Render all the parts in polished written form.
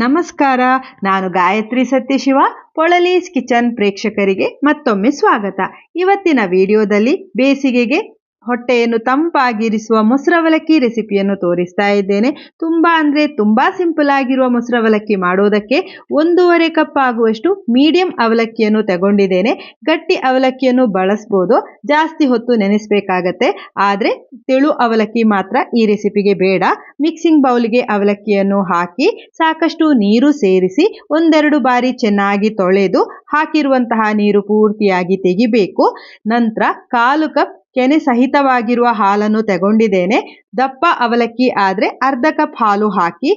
ನಮಸ್ಕಾರ, ನಾನು ಗಾಯತ್ರಿ ಸತ್ಯಶಿವ. ಪೊಳಲೀಸ್ ಕಿಚನ್ ಪ್ರೇಕ್ಷಕರಿಗೆ ಮತ್ತೊಮ್ಮೆ ಸ್ವಾಗತ. ಇವತ್ತಿನ ವಿಡಿಯೋದಲ್ಲಿ ಬೇಸಿಗೆಗೆ ಹೊಟ್ಟೆಯನ್ನು ತಂಪಾಗಿರಿಸುವ ಮೊಸರವಲಕ್ಕಿ ರೆಸಿಪಿಯನ್ನು ತೋರಿಸ್ತಾ ಇದ್ದೇನೆ. ತುಂಬ ಸಿಂಪಲ್ ಆಗಿರುವ ಮೊಸರವಲಕ್ಕಿ ಮಾಡೋದಕ್ಕೆ 1.5 ಕಪ್ ಆಗುವಷ್ಟು ಮೀಡಿಯಂ ಅವಲಕ್ಕಿಯನ್ನು ತಗೊಂಡಿದ್ದೇನೆ. ಗಟ್ಟಿ ಅವಲಕ್ಕಿಯನ್ನು ಬಳಸ್ಬೋದು, ಜಾಸ್ತಿ ಹೊತ್ತು ನೆನೆಸಬೇಕಾಗತ್ತೆ. ಆದರೆ ತೆಳು ಅವಲಕ್ಕಿ ಮಾತ್ರ ಈ ರೆಸಿಪಿಗೆ ಬೇಡ. ಮಿಕ್ಸಿಂಗ್ ಬೌಲ್ಗೆ ಅವಲಕ್ಕಿಯನ್ನು ಹಾಕಿ ಸಾಕಷ್ಟು ನೀರು ಸೇರಿಸಿ ಒಂದೆರಡು ಬಾರಿ ಚೆನ್ನಾಗಿ ತೊಳೆದು ಹಾಕಿರುವಂತಹ ನೀರು ಪೂರ್ತಿಯಾಗಿ ತೆಗಿಬೇಕು. ನಂತರ 1/4 ಕಪ್ ಕೆನೆ ಸಹಿತವಾಗಿರುವ ಹಾಲನ್ನು ತಗೊಂಡಿದ್ದೇನೆ. ದಪ್ಪ ಅವಲಕ್ಕಿ ಆದರೆ 1/2 ಕಪ್ ಹಾಲು ಹಾಕಿ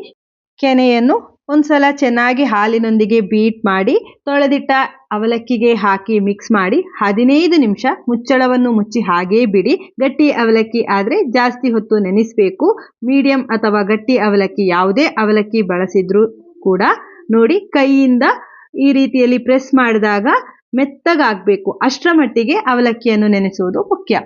ಕೆನೆಯನ್ನು ಒಂದ್ಸಲ ಚೆನ್ನಾಗಿ ಹಾಲಿನೊಂದಿಗೆ ಬೀಟ್ ಮಾಡಿ ತೊಳೆದಿಟ್ಟ ಅವಲಕ್ಕಿಗೆ ಹಾಕಿ ಮಿಕ್ಸ್ ಮಾಡಿ 15 ನಿಮಿಷ ಮುಚ್ಚಳವನ್ನು ಮುಚ್ಚಿ ಹಾಗೇ ಬಿಡಿ. ಗಟ್ಟಿ ಅವಲಕ್ಕಿ ಆದರೆ ಜಾಸ್ತಿ ಹೊತ್ತು ನೆನೆಸಬೇಕು. ಮೀಡಿಯಂ ಅಥವಾ ಗಟ್ಟಿ ಅವಲಕ್ಕಿ ಯಾವುದೇ ಅವಲಕ್ಕಿ ಬಳಸಿದ್ರೂ ಕೂಡ ನೋಡಿ, ಕೈಯಿಂದ ಈ ರೀತಿಯಲ್ಲಿ ಪ್ರೆಸ್ ಮಾಡಿದಾಗ ಮೆತ್ತಗಾಗಬೇಕು. ಅಷ್ಟರ ಮಟ್ಟಿಗೆ ಅವಲಕ್ಕಿಯನ್ನು ನೆನೆಸುವುದು ಮುಖ್ಯ.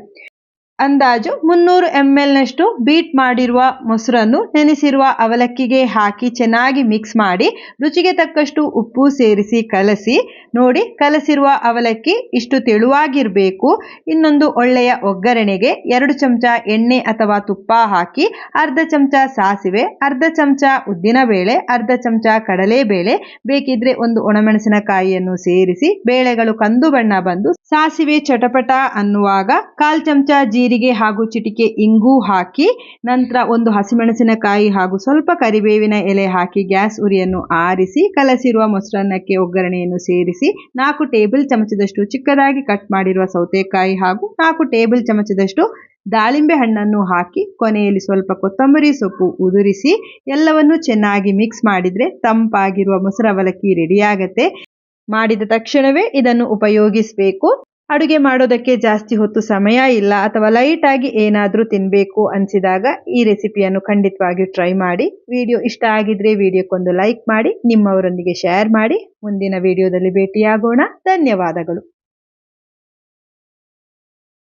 ಅಂದಾಜು 300 ml ನಷ್ಟು ಬೀಟ್ ಮಾಡಿರುವ ಮೊಸರನ್ನು ನೆನೆಸಿರುವ ಅವಲಕ್ಕಿಗೆ ಹಾಕಿ ಚೆನ್ನಾಗಿ ಮಿಕ್ಸ್ ಮಾಡಿ ರುಚಿಗೆ ತಕ್ಕಷ್ಟು ಉಪ್ಪು ಸೇರಿಸಿ ಕಲಸಿ. ನೋಡಿ, ಕಲಸಿರುವ ಅವಲಕ್ಕಿ ಇಷ್ಟು ತೆಳುವಾಗಿರಬೇಕು. ಇನ್ನೊಂದು ಒಳ್ಳೆಯ ಒಗ್ಗರಣೆಗೆ 2 ಚಮಚ ಎಣ್ಣೆ ಅಥವಾ ತುಪ್ಪ ಹಾಕಿ, 1/2 ಚಮಚ ಸಾಸಿವೆ, 1/2 ಚಮಚ ಉದ್ದಿನಬೇಳೆ, 1/2 ಚಮಚ ಕಡಲೆಬೇಳೆ, ಬೇಕಿದ್ರೆ ಒಂದು ಒಣಮೆಣಸಿನಕಾಯಿಯನ್ನು ಸೇರಿಸಿ ಬೇಳೆಗಳು ಕಂದು ಬಣ್ಣ ಬಂದು ಸಾಸಿವೆ ಚಟಪಟ ಅನ್ನುವಾಗ 1/4 ಚಮಚ ಜೀರಿಗೆ ಹಾಗೂ ಚಿಟಿಕೆ ಇಂಗು ಹಾಕಿ, ನಂತರ ಒಂದು ಹಸಿಮೆಣಸಿನಕಾಯಿ ಹಾಗೂ ಸ್ವಲ್ಪ ಕರಿಬೇವಿನ ಎಲೆ ಹಾಕಿ ಗ್ಯಾಸ್ ಉರಿಯನ್ನು ಆರಿಸಿ ಕಲಸಿರುವ ಮೊಸರನ್ನಕ್ಕೆ ಒಗ್ಗರಣೆಯನ್ನು ಸೇರಿಸಿ 4 ಟೇಬಲ್ ಚಮಚದಷ್ಟು ಚಿಕ್ಕದಾಗಿ ಕಟ್ ಮಾಡಿರುವ ಸೌತೆಕಾಯಿ ಹಾಗೂ 4 ಟೇಬಲ್ ಚಮಚದಷ್ಟು ದಾಳಿಂಬೆ ಹಣ್ಣನ್ನು ಹಾಕಿ ಕೊನೆಯಲ್ಲಿ ಸ್ವಲ್ಪ ಕೊತ್ತಂಬರಿ ಸೊಪ್ಪು ಉದುರಿಸಿ ಎಲ್ಲವನ್ನು ಚೆನ್ನಾಗಿ ಮಿಕ್ಸ್ ಮಾಡಿದರೆ ತಂಪಾಗಿರುವ ಮೊಸರವಲಕ್ಕಿ ರೆಡಿಯಾಗತ್ತೆ. ಮಾಡಿದ ತಕ್ಷಣವೇ ಇದನ್ನು ಉಪಯೋಗಿಸಬೇಕು. ಅಡುಗೆ ಮಾಡೋದಕ್ಕೆ ಜಾಸ್ತಿ ಹೊತ್ತು ಸಮಯ ಇಲ್ಲ ಅಥವಾ ಲೈಟ್ ಆಗಿ ಏನಾದರೂ ತಿನ್ನಬೇಕು ಅನಿಸಿದಾಗ ಈ ರೆಸಿಪಿಯನ್ನು ಖಂಡಿತವಾಗಿ ಟ್ರೈ ಮಾಡಿ. ವಿಡಿಯೋ ಇಷ್ಟ ಆಗಿದ್ರೆ ವಿಡಿಯೋಕ್ಕೊಂದು ಲೈಕ್ ಮಾಡಿ, ನಿಮ್ಮವರೊಂದಿಗೆ ಶೇರ್ ಮಾಡಿ. ಮುಂದಿನ ವಿಡಿಯೋದಲ್ಲಿ ಭೇಟಿಯಾಗೋಣ. ಧನ್ಯವಾದಗಳು.